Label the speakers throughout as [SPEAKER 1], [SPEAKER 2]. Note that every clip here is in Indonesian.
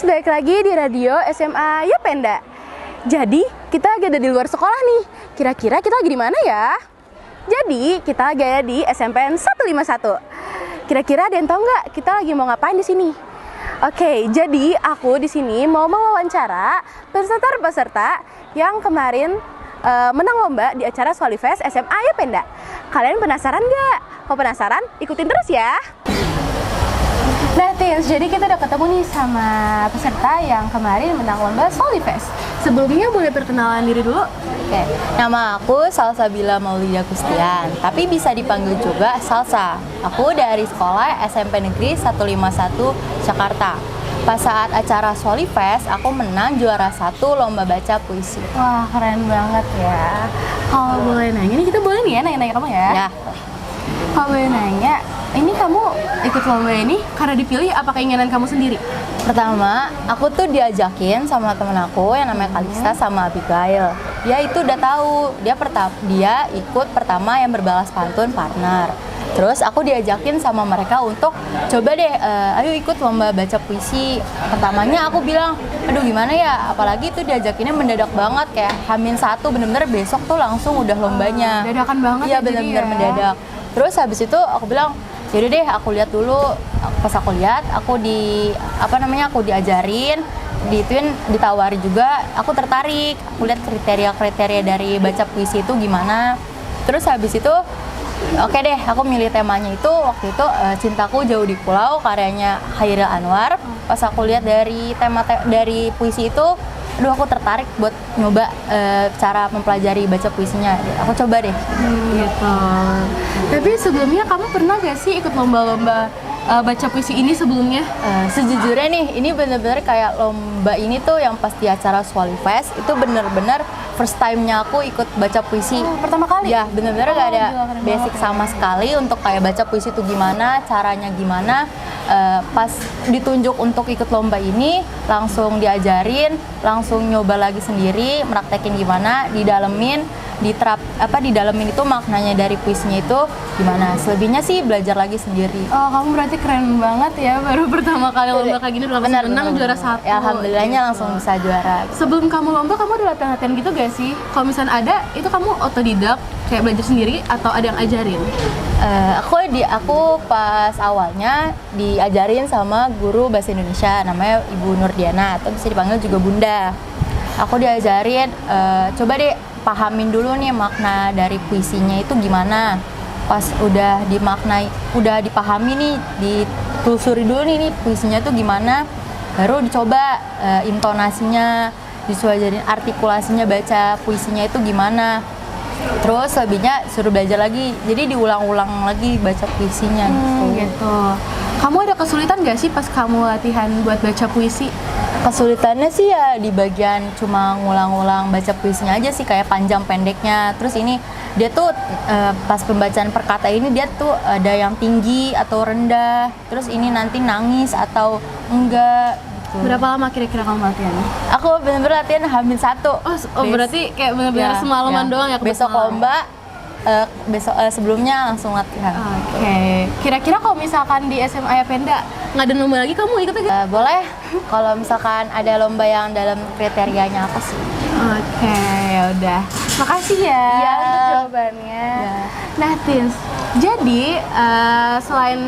[SPEAKER 1] Teens, balik lagi di radio SMA Yapenda. Jadi, kita lagi ada di luar sekolah nih. Kira-kira kita lagi di mana ya? Jadi, kita lagi ada di SMPN 151. Kira-kira ada yang tahu nggak kita lagi mau ngapain di sini? Oke, jadi aku di sini mau mewawancara peserta-peserta yang kemarin menang lomba di acara Swalifest SMA Yapenda. Kalian penasaran nggak? Kalau penasaran, ikutin terus ya. Nah, Teens, jadi kita udah ketemu nih sama peserta yang kemarin menang lomba Swalifest. Sebelumnya boleh perkenalan diri dulu?
[SPEAKER 2] Oke, nama aku Salsabila Maulida Gustian, tapi bisa dipanggil juga Salsa. Aku dari sekolah SMP Negeri 151 Jakarta. Pas saat acara Swalifest, aku menang juara 1 lomba baca puisi.
[SPEAKER 1] Wah, keren banget ya. Kalau boleh nanya, nih kita boleh nih ya nanya-nanya kamu ya?
[SPEAKER 2] Ya,
[SPEAKER 1] Kalau boleh nanya, ini kamu ikut lomba ini karena dipilih apa keinginan kamu sendiri?
[SPEAKER 2] pertama aku tuh diajakin sama temen aku yang namanya Kalista sama Abigail. Dia itu udah tahu, dia ikut pertama yang berbalas pantun partner. Terus aku diajakin sama mereka untuk coba deh, ayo ikut lomba baca puisi. Pertamanya aku bilang, aduh gimana ya, apalagi itu diajakinnya mendadak banget, kayak H-1 bener-bener besok tuh langsung udah lombanya.
[SPEAKER 1] Dadakan banget.
[SPEAKER 2] Iya
[SPEAKER 1] ya,
[SPEAKER 2] bener-bener
[SPEAKER 1] jadi ya.
[SPEAKER 2] mendadak. Terus habis itu aku bilang, yaudah deh aku lihat dulu. Pas aku lihat, aku diajarin, ditawari juga, aku tertarik. Aku lihat kriteria-kriteria dari baca puisi itu gimana. Terus habis itu oke deh, aku milih temanya itu waktu itu Cintaku Jauh di Pulau karyanya Khairil Anwar. Pas aku lihat dari dari puisi itu, aduh aku tertarik buat nyoba cara mempelajari baca puisinya. Aku coba deh.
[SPEAKER 1] Gitu. Tapi sebelumnya kamu pernah gak sih ikut lomba-lomba baca puisi ini sebelumnya?
[SPEAKER 2] Sejujurnya nih, ini bener-bener kayak lomba ini tuh yang pas di acara Swalifest itu bener-bener first time-nya aku ikut baca puisi.
[SPEAKER 1] Pertama kali?
[SPEAKER 2] Ya, bener-bener gak ada
[SPEAKER 1] gila, keren
[SPEAKER 2] basic
[SPEAKER 1] banget.
[SPEAKER 2] sama sekali untuk kayak baca puisi itu gimana, caranya gimana. Pas ditunjuk untuk ikut lomba ini, langsung diajarin, langsung nyoba lagi sendiri, praktekin gimana, didalemin itu maknanya dari puisinya itu gimana. Selebihnya sih belajar lagi sendiri.
[SPEAKER 1] Oh, kamu berarti keren banget ya, baru pertama kali lomba kayak gini udah langsung menang juara 1.
[SPEAKER 2] Ya, alhamdulillahnya langsung bisa juara.
[SPEAKER 1] Sebelum kamu lomba, kamu ada latihan-latihan gitu gak sih? Kalau misalnya ada, itu kamu otodidak, kayak belajar sendiri atau ada yang ajarin?
[SPEAKER 2] Aku pas awalnya diajarin sama guru bahasa Indonesia namanya Ibu Nurdiana, atau bisa dipanggil juga Bunda. Aku diajarin, coba deh pahamin dulu nih makna dari puisinya itu gimana. Pas udah dipahami nih, ditelusuri dulu nih puisinya tuh gimana, baru dicoba intonasinya, disuajarin artikulasinya baca puisinya itu gimana. Terus lebihnya suruh belajar lagi, jadi diulang-ulang lagi baca puisinya.
[SPEAKER 1] Gitu. Kamu ada kesulitan gak sih pas kamu latihan buat baca puisi?
[SPEAKER 2] Kesulitannya sih ya di bagian cuma ngulang-ulang baca puisinya aja sih, kayak panjang pendeknya. Terus ini dia tuh pas pembacaan per kata ini dia tuh ada yang tinggi atau rendah. Terus ini nanti nangis atau enggak gitu.
[SPEAKER 1] Berapa lama kira-kira kamu latihan?
[SPEAKER 2] Aku bener-bener latihan H-1.
[SPEAKER 1] Berarti kayak benar-benar semalaman doang ya?
[SPEAKER 2] Besok lomba, sebelumnya langsung latihan.
[SPEAKER 1] Oke. Kira-kira kalau misalkan di SMA Yapenda nggak ada lomba lagi, kamu ikut aja?
[SPEAKER 2] Boleh, kalau misalkan ada lomba yang dalam kriterianya apa sih?
[SPEAKER 1] Oke, ya udah. Makasih ya
[SPEAKER 2] Iya.
[SPEAKER 1] untuk jawabannya.
[SPEAKER 2] Ya.
[SPEAKER 1] Nah, Teens, jadi selain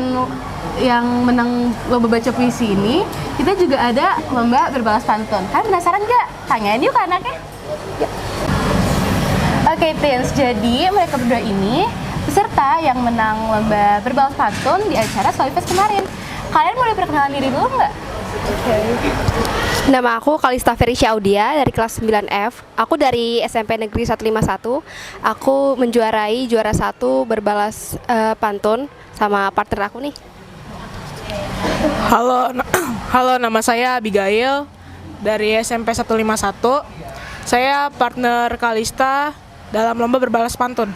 [SPEAKER 1] yang menang lomba baca puisi ini, kita juga ada lomba berbalas pantun. Kalian penasaran nggak? Tanyain yuk ke anaknya. Yuk. Oke, Teens, jadi mereka berdua ini peserta yang menang lomba berbalas pantun di acara Swalifest kemarin. Kalian boleh perkenalan diri dulu nggak?
[SPEAKER 3] Nama aku Kalista Ferisya Audia dari kelas 9F. Aku dari SMP Negeri 151. Aku menjuarai juara 1 berbalas pantun sama partner aku nih.
[SPEAKER 4] Halo, nama saya Abigail dari SMP 151. Saya partner Kalista dalam lomba berbalas pantun.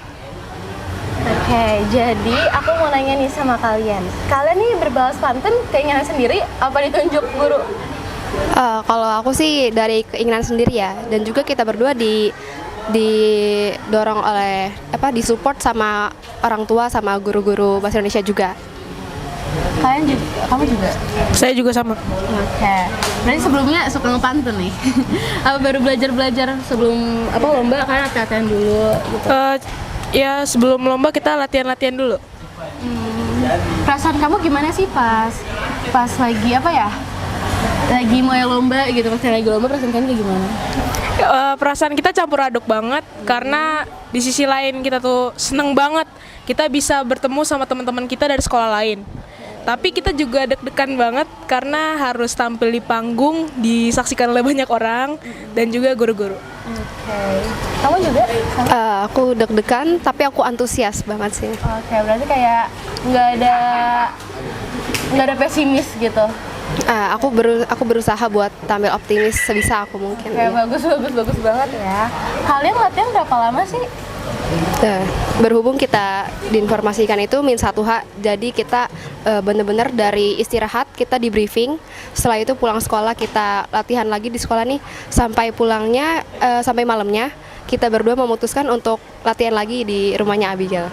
[SPEAKER 1] Oke, jadi aku mau nanya nih sama kalian. Kalian nih berbalas pantun keinginan sendiri apa ditunjuk guru?
[SPEAKER 3] Kalau aku sih dari keinginan sendiri ya, dan juga kita berdua didorong oleh disupport sama orang tua sama guru-guru bahasa Indonesia juga.
[SPEAKER 1] Kamu juga?
[SPEAKER 4] Saya juga sama.
[SPEAKER 1] Oke. Berarti sebelumnya suka ngepantun nih? Apa baru belajar sebelum lomba kan latihan dulu gitu?
[SPEAKER 4] Ya sebelum lomba kita latihan dulu.
[SPEAKER 1] Perasaan kamu gimana sih pas lagi lagi mulai lomba gitu, pas lagi lomba perasaan kamu kayak gimana?
[SPEAKER 4] Perasaan kita campur aduk banget karena di sisi lain kita tuh seneng banget kita bisa bertemu sama teman-teman kita dari sekolah lain. Tapi kita juga deg-degan banget karena harus tampil di panggung, disaksikan oleh banyak orang dan juga guru-guru.
[SPEAKER 1] Oke. Kamu juga?
[SPEAKER 3] Aku deg-degan tapi aku antusias banget sih.
[SPEAKER 1] Oke, berarti kayak nggak ada pesimis gitu.
[SPEAKER 3] Aku berusaha buat tampil optimis sebisa aku mungkin.
[SPEAKER 1] Kayak
[SPEAKER 3] Iya.
[SPEAKER 1] bagus banget ya. Kalian latihan berapa lama sih?
[SPEAKER 3] Berhubung kita diinformasikan itu -1H, jadi kita bener-bener dari istirahat kita di briefing. Setelah itu pulang sekolah kita latihan lagi di sekolah nih sampai pulangnya sampai malamnya. Kita berdua memutuskan untuk latihan lagi di rumahnya Abigail.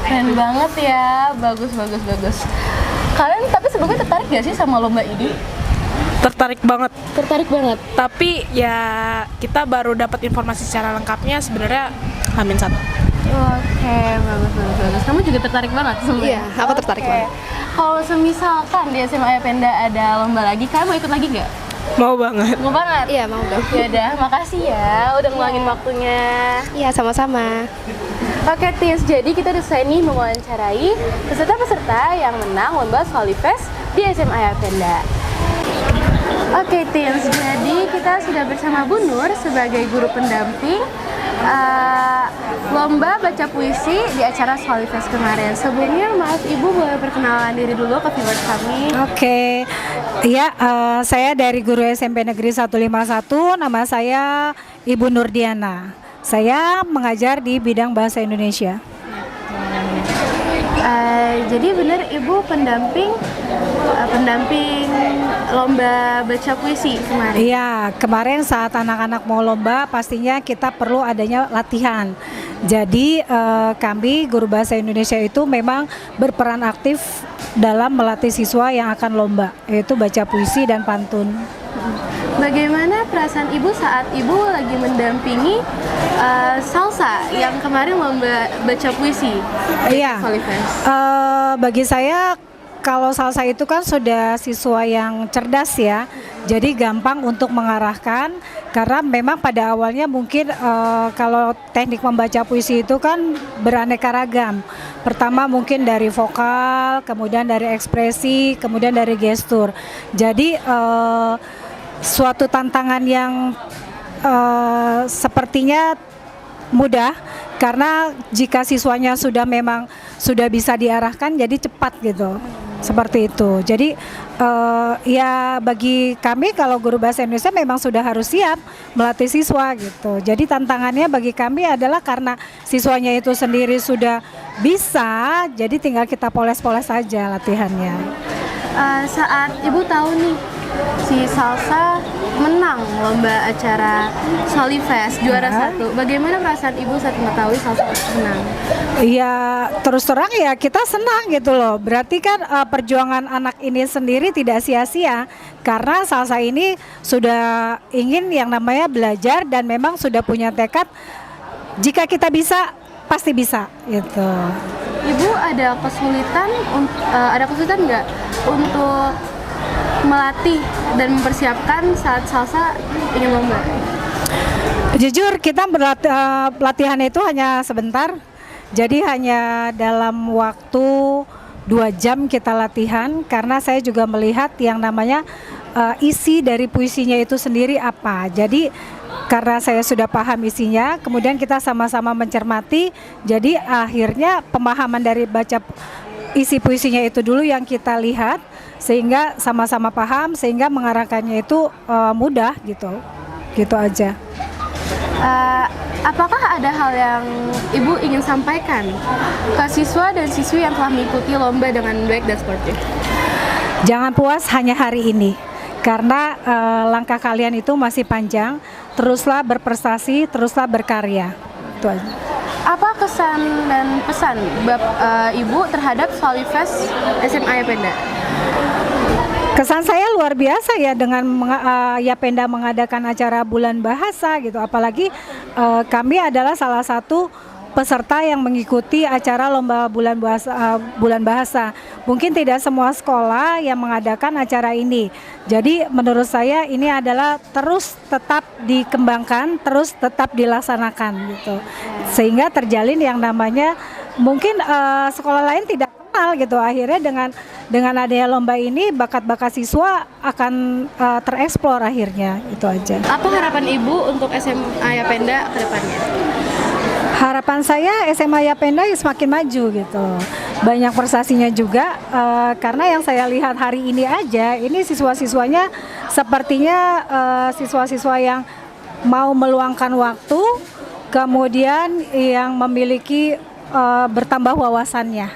[SPEAKER 1] Keren banget ya, bagus. Kalian tapi sebelumnya tertarik gak sih sama lomba ini?
[SPEAKER 4] Tertarik banget.
[SPEAKER 1] Tertarik banget.
[SPEAKER 4] Tapi ya kita baru dapat informasi secara lengkapnya sebenarnya H-1.
[SPEAKER 1] Oke, bagus. Kamu juga tertarik banget sebelumnya?
[SPEAKER 3] Iya, aku tertarik banget.
[SPEAKER 1] Kalau semisalkan di SMA Ayah Penda ada lomba lagi, kalian mau ikut lagi nggak?
[SPEAKER 4] Mau banget.
[SPEAKER 1] Mau banget?
[SPEAKER 3] Iya, mau dong.
[SPEAKER 1] Ya udah, makasih ya udah ngeluangin waktunya.
[SPEAKER 3] Iya, sama-sama.
[SPEAKER 1] Oke, Tins, jadi kita udah selesai nih mewawancarai peserta-peserta yang menang lomba Swali Fest di SMA Ayah Penda. Oke, Tins, jadi kita sudah bersama Bu Nur sebagai guru pendamping lomba baca puisi di acara Swali Fest kemarin. Sebelumnya, maaf Ibu boleh perkenalan diri dulu ke viewers kami.
[SPEAKER 5] Oke, ya saya dari Guru SMP Negeri 151, nama saya Ibu Nurdiana. Saya mengajar di bidang bahasa Indonesia.
[SPEAKER 1] Jadi benar Ibu pendamping lomba baca puisi kemarin.
[SPEAKER 5] Iya, kemarin saat anak-anak mau lomba pastinya kita perlu adanya latihan. Jadi kami guru bahasa Indonesia itu memang berperan aktif dalam melatih siswa yang akan lomba, yaitu baca puisi dan pantun.
[SPEAKER 1] Bagaimana perasaan Ibu saat Ibu lagi mendampingi Salsa yang kemarin lomba baca puisi?
[SPEAKER 5] Iya, bagi saya kalau Salsa itu kan sudah siswa yang cerdas ya, jadi gampang untuk mengarahkan karena memang pada awalnya mungkin kalau teknik membaca puisi itu kan beraneka ragam. Pertama mungkin dari vokal, kemudian dari ekspresi, kemudian dari gestur. Jadi suatu tantangan yang sepertinya mudah karena jika siswanya sudah bisa diarahkan jadi cepat gitu. Seperti itu. Jadi ya bagi kami kalau guru bahasa Indonesia memang sudah harus siap melatih siswa gitu. Jadi tantangannya bagi kami adalah karena siswanya itu sendiri sudah bisa, jadi tinggal kita poles-poles saja latihannya.
[SPEAKER 1] Saat Ibu tahu nih si Salsa menang lomba acara Swali Fest juara 1, bagaimana perasaan Ibu saat mengetahui Salsa menang?
[SPEAKER 5] Ya terus terang ya kita senang gitu loh. Berarti kan perjuangan anak ini sendiri tidak sia-sia karena Salsa ini sudah ingin yang namanya belajar dan memang sudah punya tekad jika kita bisa pasti bisa gitu.
[SPEAKER 1] Ibu ada kesulitan nggak untuk melatih dan mempersiapkan saat Salsa ingin lomba?
[SPEAKER 5] Jujur kita latihan itu hanya sebentar. Jadi hanya dalam waktu 2 jam kita latihan karena saya juga melihat yang namanya isi dari puisinya itu sendiri apa. Jadi karena saya sudah paham isinya, kemudian kita sama-sama mencermati, jadi akhirnya pemahaman dari baca isi puisinya itu dulu yang kita lihat sehingga sama-sama paham sehingga mengarahkannya itu mudah gitu aja.
[SPEAKER 1] Apakah ada hal yang Ibu ingin sampaikan ke siswa dan siswi yang telah mengikuti lomba dengan baik dan sportif?
[SPEAKER 5] Jangan puas hanya hari ini karena langkah kalian itu masih panjang. Teruslah berprestasi, teruslah berkarya. Itu aja.
[SPEAKER 1] Apa kesan dan pesan Ibu terhadap Swali Fest SMA Ayah Penda?
[SPEAKER 5] Kesan saya luar biasa ya dengan Yapenda mengadakan acara bulan bahasa gitu. Apalagi kami adalah salah satu peserta yang mengikuti acara lomba bulan bahasa. Mungkin tidak semua sekolah yang mengadakan acara ini. Jadi menurut saya ini adalah terus tetap dikembangkan, terus tetap dilaksanakan gitu. Sehingga terjalin yang namanya mungkin sekolah lain tidak kenal gitu. Akhirnya dengan adanya lomba ini bakat-bakat siswa akan tereksplor akhirnya. Itu aja.
[SPEAKER 1] Apa harapan Ibu untuk SMA Yapenda ke depannya?
[SPEAKER 5] Harapan saya SMA Yapenda ya semakin maju gitu. Banyak prestasinya juga karena yang saya lihat hari ini aja ini siswa-siswanya sepertinya siswa-siswa yang mau meluangkan waktu, kemudian yang memiliki bertambah wawasannya.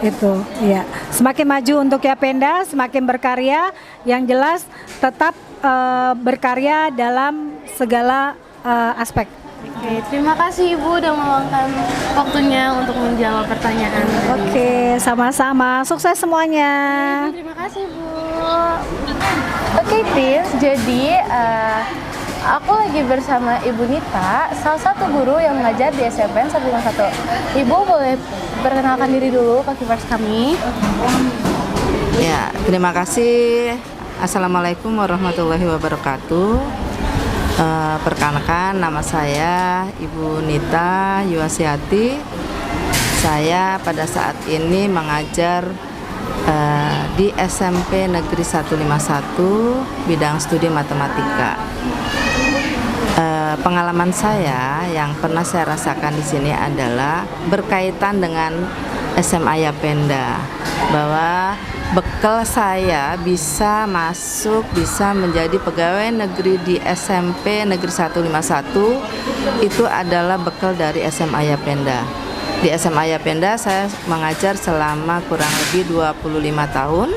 [SPEAKER 5] Itu ya, semakin maju untuk Yapenda, semakin berkarya, yang jelas tetap berkarya dalam segala aspek.
[SPEAKER 1] Oke, terima kasih Ibu udah meluangkan waktunya untuk menjawab pertanyaan.
[SPEAKER 5] Oke, sama-sama, sukses semuanya.
[SPEAKER 1] Terima kasih Bu. Oke Tis, jadi aku lagi bersama Ibu Nita, salah satu guru yang mengajar di SMPN 151. Ibu boleh perkenalkan diri dulu ke viewers kami.
[SPEAKER 6] Ya, terima kasih. Assalamualaikum warahmatullahi wabarakatuh. Perkenalkan, nama saya Ibu Nita Yuwasiati. Saya pada saat ini mengajar di SMP Negeri 151 bidang studi matematika. Pengalaman saya yang pernah saya rasakan di sini adalah berkaitan dengan SMA Yapenda, bahwa bekal saya bisa menjadi pegawai negeri di SMP Negeri 151 itu adalah bekal dari SMA Yapenda. Di SMA Yapenda saya mengajar selama kurang lebih 25 tahun.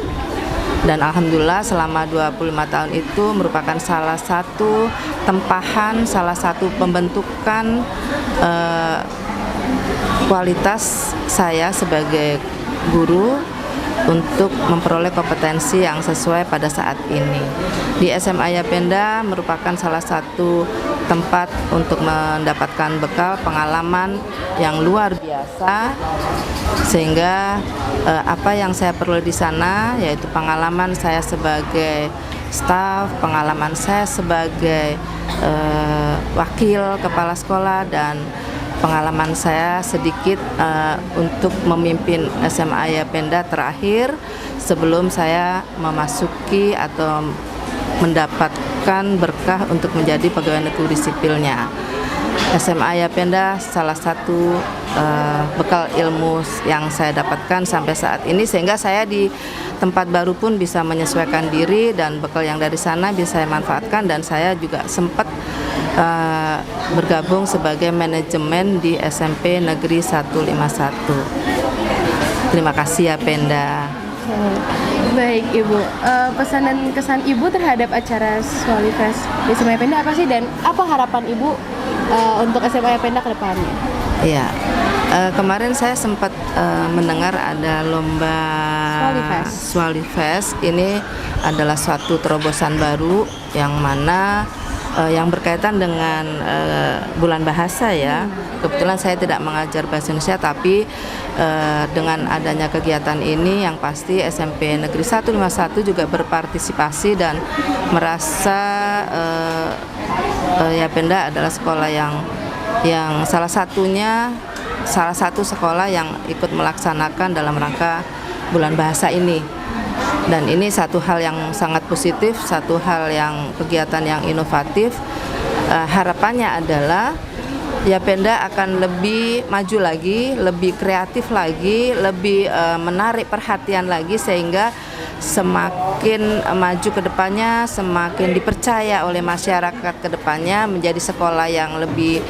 [SPEAKER 6] Dan alhamdulillah selama 25 tahun itu merupakan salah satu tempahan, salah satu pembentukan kualitas saya sebagai guru untuk memperoleh kompetensi yang sesuai pada saat ini. Di SMA Yapenda merupakan salah satu tempat untuk mendapatkan bekal pengalaman yang luar biasa, sehingga apa yang saya perlu di sana yaitu pengalaman saya sebagai staf, pengalaman saya sebagai wakil kepala sekolah, dan pengalaman saya sedikit untuk memimpin SMA Yapenda terakhir sebelum saya memasuki atau mendapatkan berkah untuk menjadi pegawai negeri sipilnya. SMA Yapenda salah satu bekal ilmu yang saya dapatkan sampai saat ini, sehingga saya di tempat baru pun bisa menyesuaikan diri dan bekal yang dari sana bisa saya manfaatkan, dan saya juga sempat bergabung sebagai manajemen di SMP Negeri 151. Terima kasih Yapenda.
[SPEAKER 1] Baik Ibu, pesan dan kesan Ibu terhadap acara Swali Fest di SMA Yapenda apa sih, dan apa harapan Ibu untuk SMA Yapenda ke depannya?
[SPEAKER 6] Iya, kemarin saya sempat mendengar ada lomba Swali Fest. Ini adalah suatu terobosan baru yang mana yang berkaitan dengan bulan bahasa ya. Kebetulan saya tidak mengajar bahasa Indonesia, tapi dengan adanya kegiatan ini yang pasti SMP Negeri 151 juga berpartisipasi dan merasa Yapenda adalah sekolah yang salah satu sekolah yang ikut melaksanakan dalam rangka bulan bahasa ini. Dan ini satu hal yang sangat positif, satu hal yang kegiatan yang inovatif. Harapannya adalah Yapenda akan lebih maju lagi, lebih kreatif lagi, lebih menarik perhatian lagi, sehingga semakin maju ke depannya, semakin dipercaya oleh masyarakat ke depannya menjadi sekolah yang lebih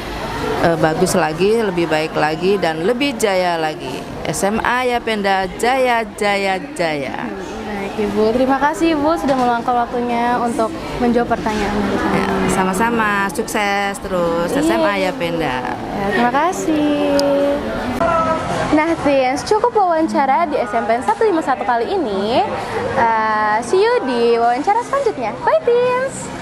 [SPEAKER 6] bagus lagi, lebih baik lagi, dan lebih jaya lagi. SMA Yapenda jaya, jaya, jaya.
[SPEAKER 1] Ibu, terima kasih Ibu sudah meluangkan waktunya untuk menjawab pertanyaan dari kami.
[SPEAKER 6] Ya, sama-sama, sukses terus SMA Yapenda.
[SPEAKER 1] Ya, terima kasih. Nah, Teens, cukup wawancara di SMPN 151 kali ini. See you di wawancara selanjutnya. Bye, Teens.